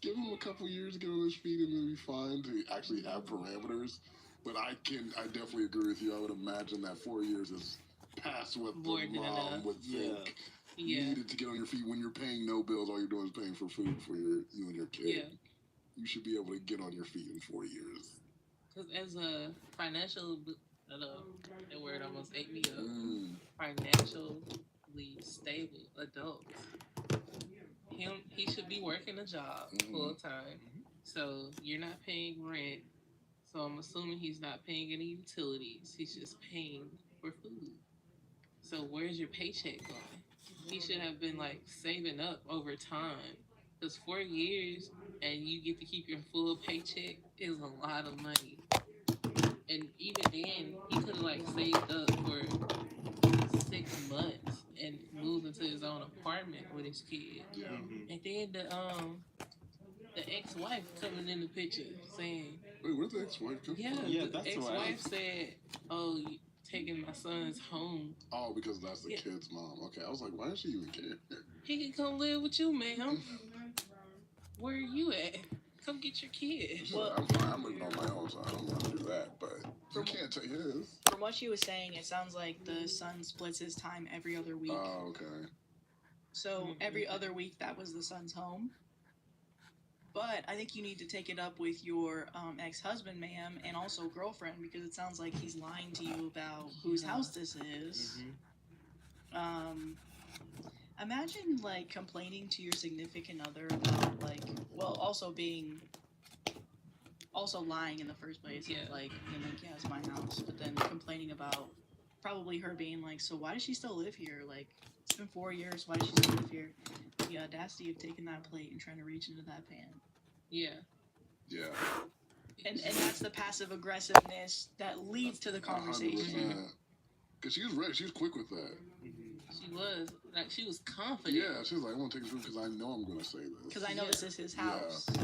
give him a couple years to get on his feet and then be fine, to actually have parameters. But I definitely agree with you. I would imagine that 4 years is past what More the than mom enough. would think. Yeah. You needed to get on your feet when you're paying no bills. All you're doing is paying for food for you and your kid. Yeah. You should be able to get on your feet in 4 years. Because as a financial, that word almost ate me up. Financially stable adult. He should be working a job full time. So you're not paying rent. So I'm assuming he's not paying any utilities. He's just paying for food. So where's your paycheck going? He should have been like saving up over time. Because 4 years and you get to keep your full paycheck is a lot of money. And even then, he could have like saved up for 6 months and moved into his own apartment with his kid. Yeah. And then the ex-wife coming in the picture saying, "Wait, where's the ex-wife come from?" Yeah, the ex-wife said, "Oh, you taking my son's home." Oh, because that's the kid's mom. Okay, I was like, why does she even care? He can come live with you, ma'am. Where are you at? Come get your kid. Well, I'm fine. I'm living on my own, so I don't want to do that. But you can't take his. From what she was saying, it sounds like the son splits his time every other week. Oh, okay. So every other week, that was the son's home. But I think you need to take it up with your ex-husband, ma'am, and also girlfriend, because it sounds like he's lying to you about whose house this is. Imagine like complaining to your significant other about like, well, also lying in the first place. Yeah. Like, being like, yeah, it's my house, but then complaining about probably her being like, so why does she still live here? Like, it's been 4 years. Why does she still live here? The audacity of taking that plate and trying to reach into that pan. Yeah. Yeah. And that's the passive aggressiveness that leads to the conversation. Because she was right. She was quick with that. She was. Like, she was confident. Yeah, she was like, I want to take this food because I know I'm going to say this. Because I know this is his house. Yeah.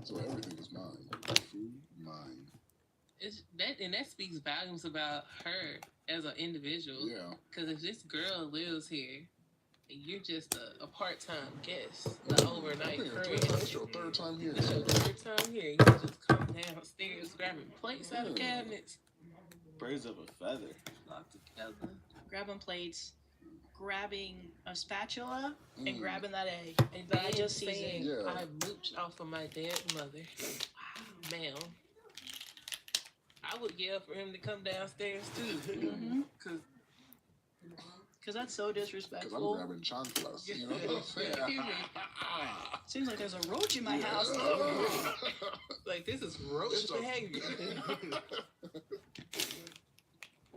So everything is mine. Food, mine. That speaks volumes about her as an individual. Yeah. Because if this girl lives here, and you're just a part-time guest, an overnight friend. It's your third time here. It's your third time here. You just come downstairs grabbing plates out of cabinets. Birds of a feather. Lock together. Grabbing plates, grabbing a spatula, and grabbing that egg. And that I then just saying, seasoned. I mooched off of my dead mother. Ma'am. I would yell for him to come downstairs too. Because that's so Because disrespectful. I'm grabbing chanclas. You know what I'm saying? Seems like there's a roach in my house. Like, this is roach behavior.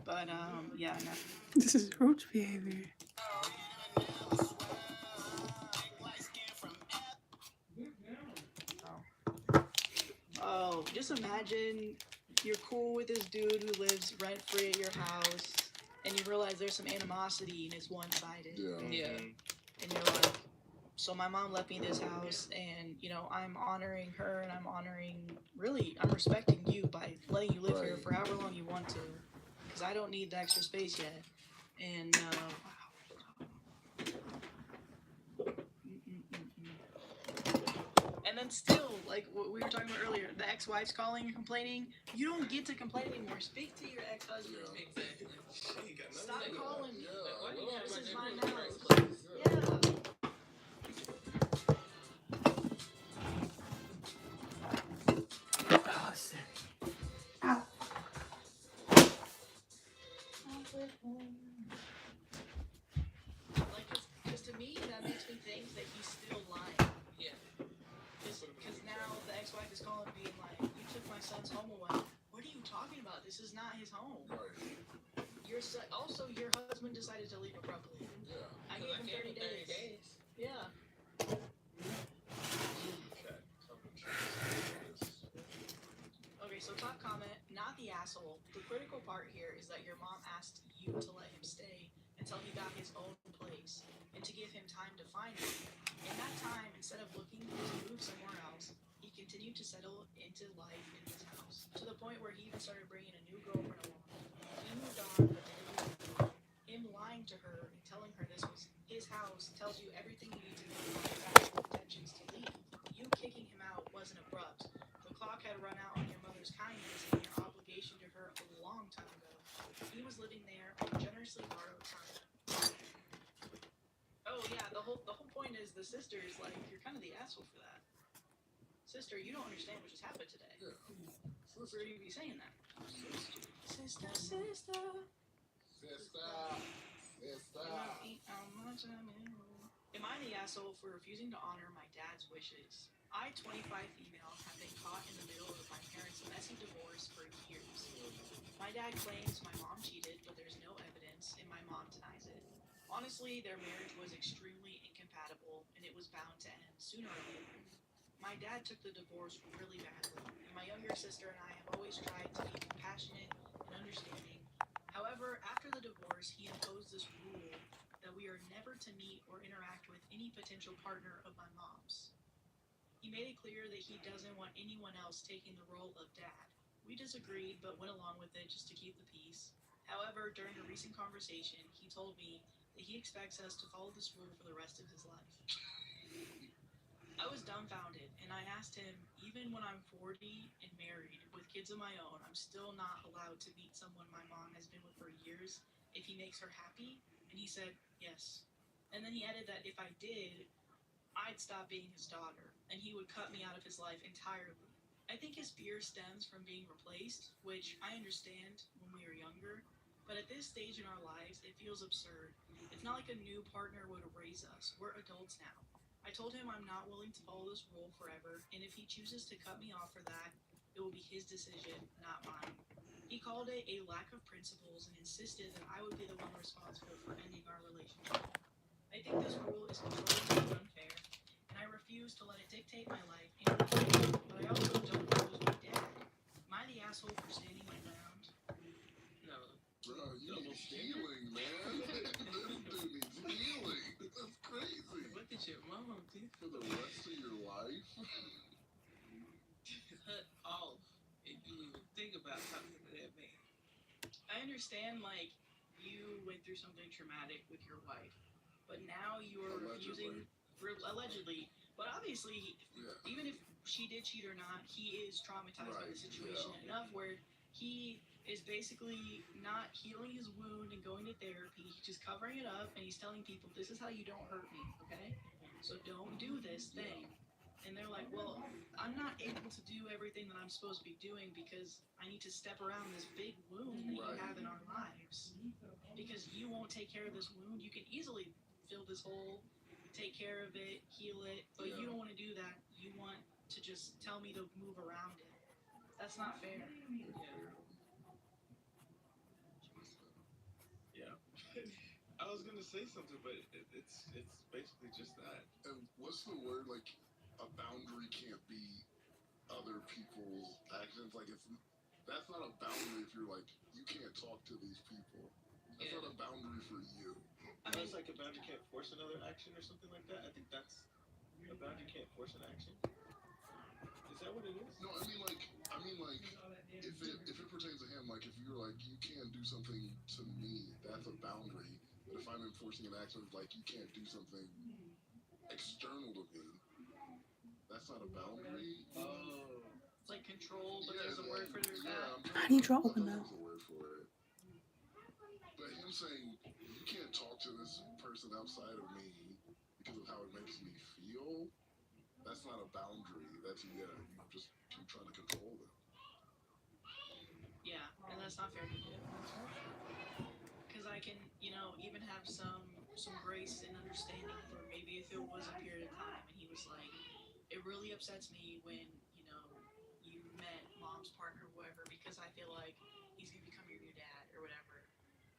But, yeah, no. This is roach behavior. Oh, just imagine you're cool with this dude who lives rent-free at your house, and you realize there's some animosity and it's one-sided. Yeah. And you're like, so my mom left me this house, and, you know, I'm honoring her, and I'm respecting you by letting you live here for however long you want to, because I don't need the extra space yet. And, and then still, like what we were talking about earlier, the ex-wife's calling and complaining. You don't get to complain anymore. Speak to your ex-husband. Stop calling me. This is my house. Yeah. Ow. Like, because to me, that makes me think that he's still lying. Yeah. Because now the ex-wife is calling being like, you took my son's home away. What are you talking about? This is not his home. Also, your husband decided to leave abruptly. Yeah. I gave him 30 days. Yeah. Okay, so top comment, not the asshole. The critical part here is that your mom asked you to let him stay until he got his own place and to give him time to find it. In that time, instead of looking to move somewhere else, he continued to settle into life in his house, to the point where he even started bringing a new girlfriend along. He moved on, but didn't move on. Him lying to her and telling her this was his house tells you everything you need to know about his actual intentions to leave. You kicking him out wasn't abrupt. The clock had run out on your mother's kindness and your obligation to her a long time ago. He was living there on generously borrowed time. Oh yeah, the whole point is the sister is like, you're kind of the asshole for that. Sister, you don't understand what just happened today. Where are you be saying that? Sister. Am I the asshole for refusing to honor my dad's wishes? I, 25 female, have been caught in the middle of my parents' messy divorce for years. My dad claims my mom cheated, but there's no evidence, and my mom denies it. Honestly, their marriage was extremely incompatible, and it was bound to end sooner or later. My dad took the divorce really badly, and my younger sister and I have always tried to be compassionate and understanding. However, after the divorce, he imposed this rule that we are never to meet or interact with any potential partner of my mom's. He made it clear that he doesn't want anyone else taking the role of dad. We disagreed, but went along with it just to keep the peace. However, during a recent conversation, he told me that he expects us to follow this rule for the rest of his life. I was dumbfounded, and I asked him, even when I'm 40 and married with kids of my own, I'm still not allowed to meet someone my mom has been with for years if he makes her happy? And he said, yes. And then he added that if I did, I'd might stop being his daughter, and he would cut me out of his life entirely. I think his fear stems from being replaced, which I understand when we were younger, but at this stage in our lives, it feels absurd. It's not like a new partner would raise us. We're adults now. I told him I'm not willing to follow this rule forever, and if he chooses to cut me off for that, it will be his decision, not mine. He called it a lack of principles and insisted that I would be the one responsible for ending our relationship. I think this rule is controlling and unfair, and I refuse to let it dictate my life and but I also don't oppose my dad. Am I the asshole for standing my ground? No. Bro, you need healing, man. This dude needs healing. That's crazy. What did your mom do? For the rest of your life? Cut off. If you even think about talking to that man. I understand, like, you went through something traumatic with your wife, but now you are refusing, allegedly, but obviously, even if she did cheat or not, he is traumatized by the situation enough where he is basically not healing his wound and going to therapy. He's just covering it up, and he's telling people, this is how you don't hurt me, okay? So don't do this thing. And they're like, well, I'm not able to do everything that I'm supposed to be doing because I need to step around this big wound that you have in our lives. Because you won't take care of this wound. You can easily fill this hole, take care of it, heal it, but you don't want to do that. You want to just tell me to move around it. That's not fair. Yeah. I was gonna say something, but it's basically just that. And what's the word? Like, a boundary can't be other people's actions. Like, that's not a boundary if you're like, you can't talk to these people. That's not a boundary for you. I mean, it's like a boundary can't force another action or something like that. I think that's a boundary can't force an action. Is that what it is? No, I mean like if it pertains to him, like if you're like you can't do something to me, that's a boundary. But if I'm enforcing an action like you can't do something external to me, that's not a boundary. Oh. It's like control, but there's a word for that. I need to open that. There's a word for it. But him saying you can't talk to this person outside of me because of how it makes me feel, that's not a boundary. That's you just keep trying to control them. Yeah, and that's not fair to do. Because I can, even have some grace and understanding for maybe if it was a period of time and he was like, it really upsets me when, you met mom's partner or whatever because I feel like he's going to become your new dad or whatever.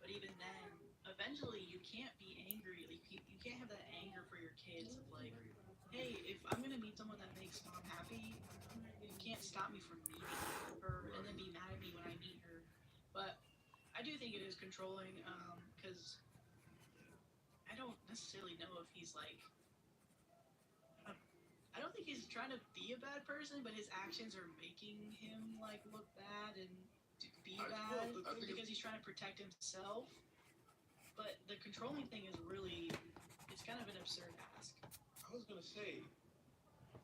But even then, eventually you can't be angry. Like, you can't have that anger for your kids of like, hey, if I'm going to meet someone that makes mom happy, you can't stop me from meeting her and then be mad at me when I meet her. But I do think it is controlling because I don't necessarily know if he's like, I don't think he's trying to be a bad person, but his actions are making him like look bad and be bad because he's trying to protect himself. But the controlling thing is really, it's kind of an absurd ask. I was gonna say,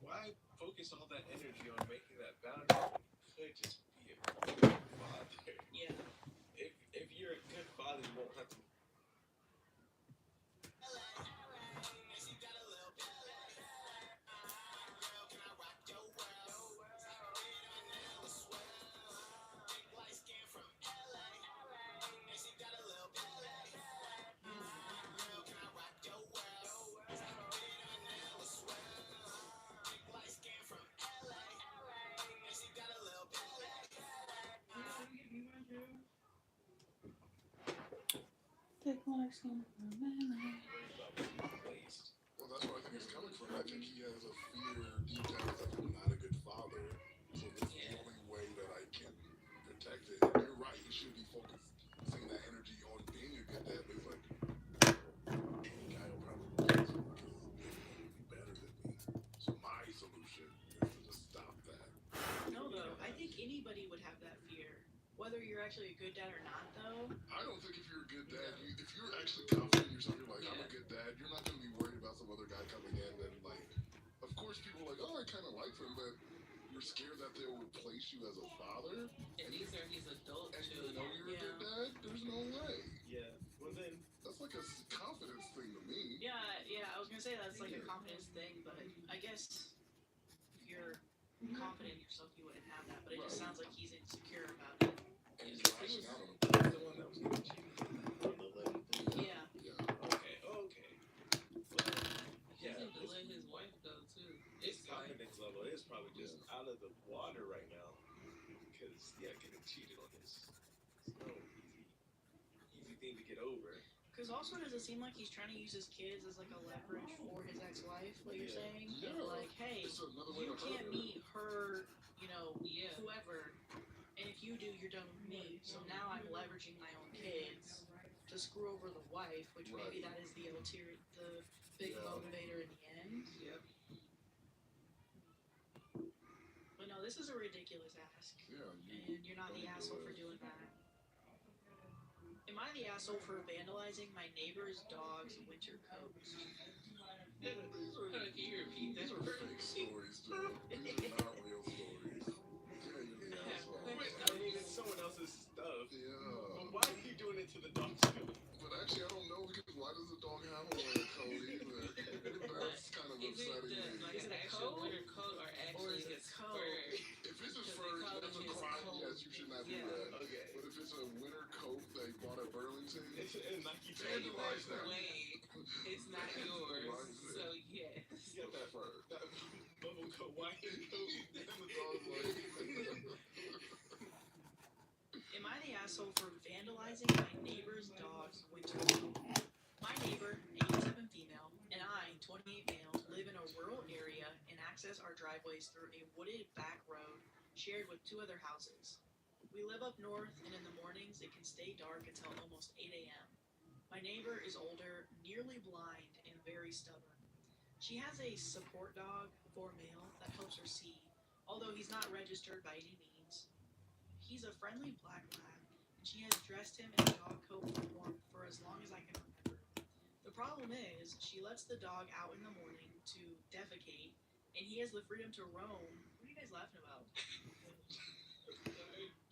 why focus all that energy on making that boundary? Could just be a good father. Yeah. If you're a good father, you won't have to. Well, that's where I think he's coming from. I think he has a fear deep down that I'm not a good father, so this is the only way that I can protect it. And you're right, he should be focusing that energy on being a good dad, but he's like, any guy will probably replace me because they'll be better than me. So my solution is to just stop that. No, though, I think anybody would have that fear. Whether you're actually a good dad or not, though. I don't think if you're a good dad, if you're actually confident in yourself, you're like, I'm a good dad, you're not going to be worried about some other guy coming in and like, of course people are like, oh, I kind of like him, but you're scared that they'll replace you as a father. And these are his adult and children. You know you're a good dad? There's no way. Yeah. Well then, that's like a confidence thing to me. Yeah, I was going to say that's like a confidence thing, but guess if you're confident in yourself, you wouldn't have that. But it just sounds like he's insecure about it. And he's lashing out on him. The one that was getting cheated on the lady thing. Yeah. Okay. Well, He yeah, needs to let his wife go too. his It's like confidence level is probably just out of the water right now. Because, yeah, getting cheated on is no easy thing to get over. Because also, does it seem like he's trying to use his kids as like a leverage for his ex-wife? Like you're saying, Yeah. like, hey, It's another way you to can't hurt her. meet her, you know, Yeah. whoever, and if you do, you're done with me. So now I'm leveraging my own kids to screw over the wife, which maybe that is the big motivator in the end. Yep. But no, this is a ridiculous ask, Yeah, and you're not the asshole for doing that. Am I the asshole for vandalizing my neighbor's dog's winter coat? These are fake stories, dude. These are not real stories. Yeah, you're the asshole. I mean, it's someone else's stuff. Yeah. But why are you doing it to the dog's coat? But actually, I don't know, because why does the dog have a winter coat either? That's kind of Is it upsetting me. like an actual winter coat or actually is it his coat? fur? If it's a fur, that's a crime. Yes, you should not do that. Okay. But if it's a winter coat that you bought at Burlington, And Nike vandalize that. Wait, it's not yours, so yes. Get that fur. That bubble coat, white coat. And the dog's like, Am I the asshole for vandalizing my neighbor's dog's winter coat? My neighbor, 87 female, and I, 28 male, live in a rural area and access our driveways through a wooded back road shared with two other houses. We live up north, and in the mornings it can stay dark until almost 8 a.m. My neighbor is older, nearly blind, and very stubborn. She has a support dog, for male, that helps her see, although he's not registered by any means. He's a friendly black lab, and she has dressed him in a dog coat for warmth for as long as I can remember. The problem is, she lets the dog out in the morning to defecate, and he has the freedom to roam. What are you guys laughing about?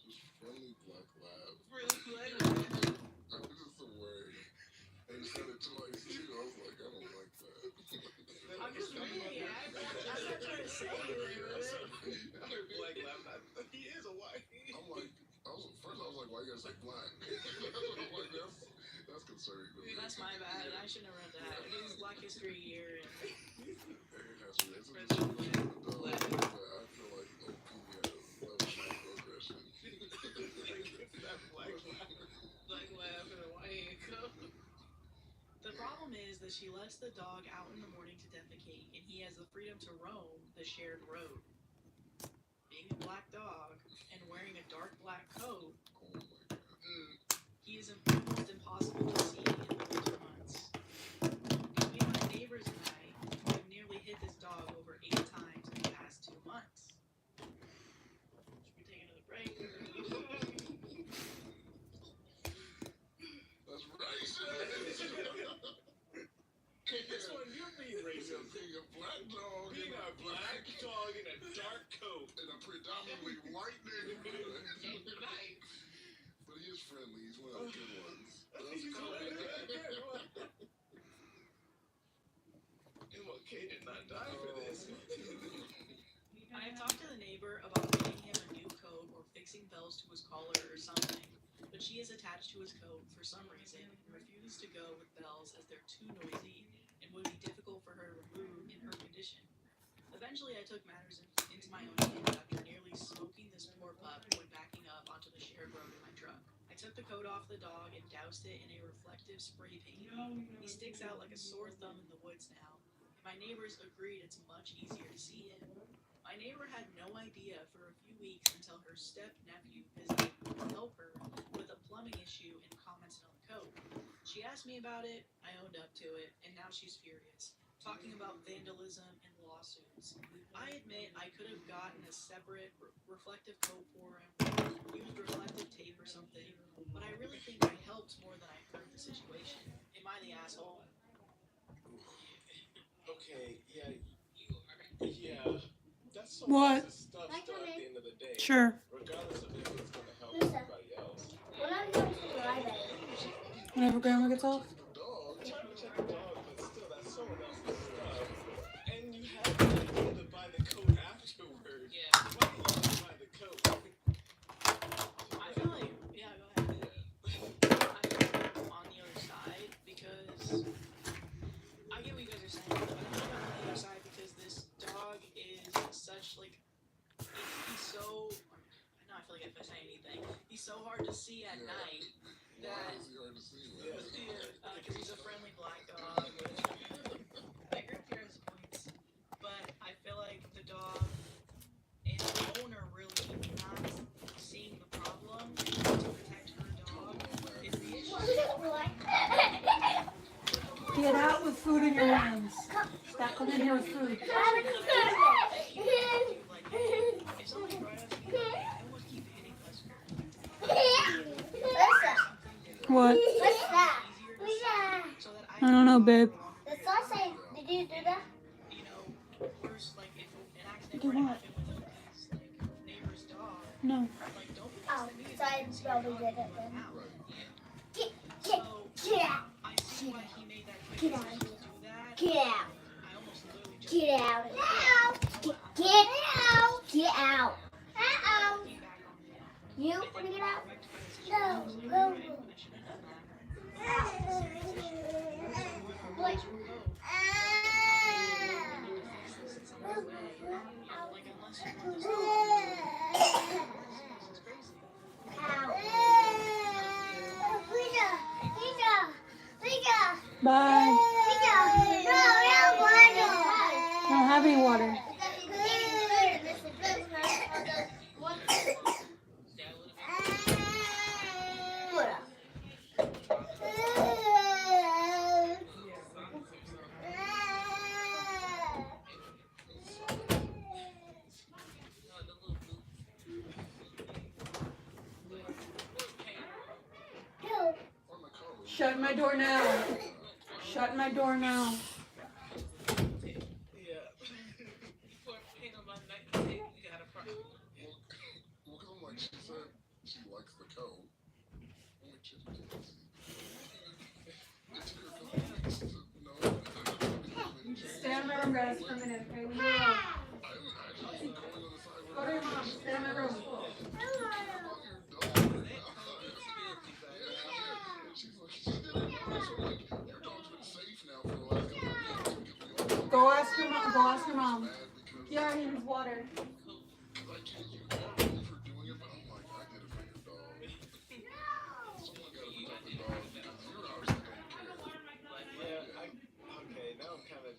just friendly black lab. Really? That was just a word. And you said it twice, too. I was like, I don't like that. I'm just reading it. I'm not trying to say it. Black lab. He is a white. I'm like, first I was like, why you gotta say black? I'm like, that's concerning to me. That's my bad. I shouldn't have read that. It is Black History Year. It has to be. It's a description of the dog, but I feel like OP has love microaggression. That black lab. Black lab and a white coat. The problem is that she lets the dog out in the morning to defecate, and he has the freedom to roam the shared road. Being a black dog and wearing a dark black coat, Oh my god. he is almost impossible to see in the winter months. Between my neighbors and I have nearly hit this dog over 8 times in the past 2 months. Should we take another break? That's racist. This one, you're being racist. Being a black dog Being a black dog in a dark coat. in a predominantly white neighborhood. But he is friendly. He's one of the good ones. That's cool. MLK did not die for this. I have talked to the neighbor about getting him a new coat or fixing bells to his collar or something, but she is attached to his coat for some reason and refuses to go with bells as they're too noisy and would be difficult for her to remove in her condition. Eventually, I took matters into my own hands after nearly smoking this poor pup when backing up onto the shared road in my truck. I took the coat off the dog and doused it in a reflective spray paint. He sticks out like a sore thumb in the woods now, and my neighbors agreed it's much easier to see him. My neighbor had no idea for a few weeks until her step-nephew visited to help her with a plumbing issue and commented on the coat. She asked me about it, I owned up to it, and now she's furious, talking about vandalism and lawsuits. I admit I could have gotten a separate reflective coat for him, used reflective tape or something, but I really think I helped more than I hurt the situation. Am I the asshole? Okay, yeah. That's so What? much stuff still at the end of the day. Sure. Regardless of if it's going to help everybody else. Whenever grandma gets off. I'm trying to check the dog, but still, that's someone else's stuff. And you have so. I know I feel like if I say anything, he's so hard to see at night that. Why is he hard to see, man? Because he's a friendly black dog. I agree with your points, but I feel like the dog and the owner really not seeing the problem to protect her dog is the issue. Get out with food in your hands. Stop coming in here with food. If somebody brought us to me, I almost keep hitting Wesker. What? What's that? So that I don't know, babe. The sausage. Did you do that? You know, worse, like if an accident Do were to what? happen with his like neighbor's dog, No. like don't be Oh, pissed so I probably did it then. Get out. I see why he made that quick Get out decision of to do that. Get out. I almost literally just Get out. Get out. Get out. Uh-oh. You want to get out? No. Go. Boy. like unless you want this it's crazy. Bye. I don't have any water. Shut my door now. Shut my door now. Well, because I'm like, she said she likes the code. Which is Stay on my room, guys, for a minute, okay? Leave me alone. Go to your mom. Stay on my room. Go ask your mom. Go ask your mom. Yeah, he needs water. Okay, now I'm kind of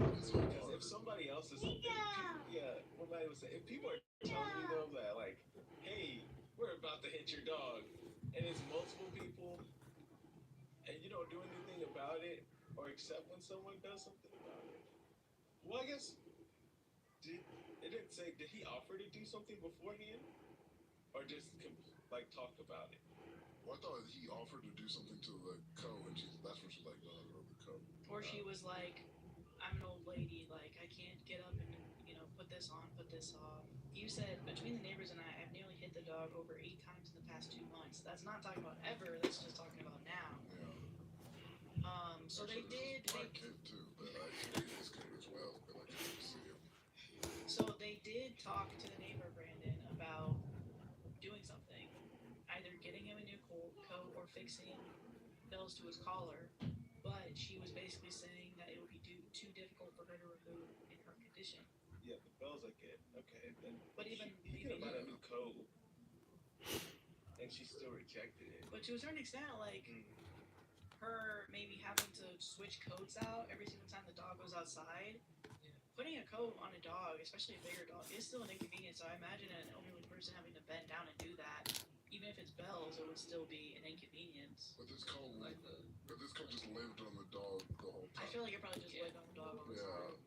because if somebody else is, what Maddie was saying, if people are telling you though that like, hey, we're about to hit your dog, and it's multiple people, and you don't do anything about it, or accept when someone does something about it. Well, I guess it didn't say. Did he offer to do something beforehand, or just like talk about it? Well, I thought he offered to do something to the co, and that's when she's like, no, I love the co. Or she was like, I'm an old lady, like I can't get up and put this on, put this off. You said between the neighbors and I've nearly hit the dog over 8 times in the past 2 months. That's not talking about ever. That's just talking about now. Yeah. So actually, they did. My kid too, but I hate his kid as well, but I can't see him. So they did talk to the neighbor Brandon about doing something, either getting him a new coat or fixing bells to his collar. But she was basically saying that it would be too difficult for her to remove in her condition. Yeah, the bells I get. Okay, then. But even he could have bought a new coat, and she still rejected it. But to a certain extent, like her maybe having to switch coats out every single time the dog goes outside. Putting a coat on a dog, especially a bigger dog, is still an inconvenience. So I imagine an elderly person having to bend down and do that, even if it's bells, it would still be an inconvenience. But this coat just lived on the dog the whole time. I feel like it probably just lived on the dog all the time.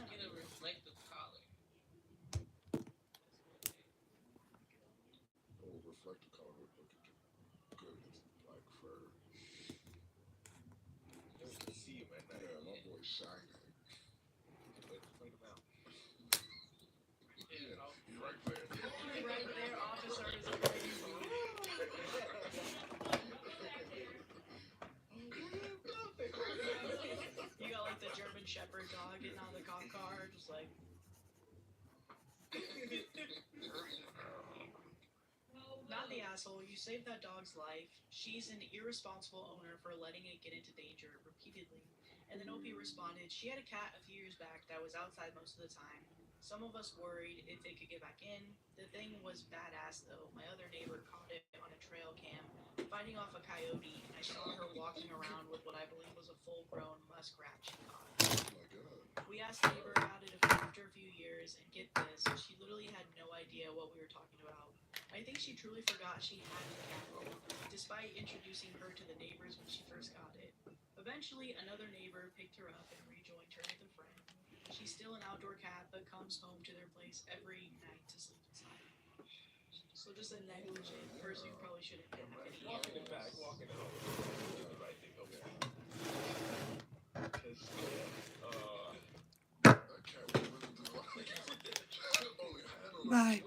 Get a reflective collar. Oh, reflective collar would look good against black fur. See him at night. Yeah, my boy's shining. Point him out. Yeah, he's right there. Right there, officer is You got like the German Shepherd dog getting out of the cop car, just like. Not the asshole. You saved that dog's life. She's an irresponsible owner for letting it get into danger repeatedly. And then Opie responded, she had a cat a few years back that was outside most of the time. Some of us worried if it could get back in. The thing was badass though. My other neighbor caught it on a trail cam, fighting off a coyote, and I saw her walking around with what I believe was a full-grown muskrat she caught. Oh my god. We asked the neighbor about it after a few years, and get this, she literally had no idea what we were talking about. I think she truly forgot she had the cat, despite introducing her to the neighbors when she first got it. Eventually, another neighbor picked her up and rejoined her with a friend. She's still an outdoor cat, but comes home to their place every night to sleep inside. So just a negligent person who probably shouldn't have any Walking it back, walking it over. Doing the right thing, okay. Because, That cat was running through life. Only had on Bye.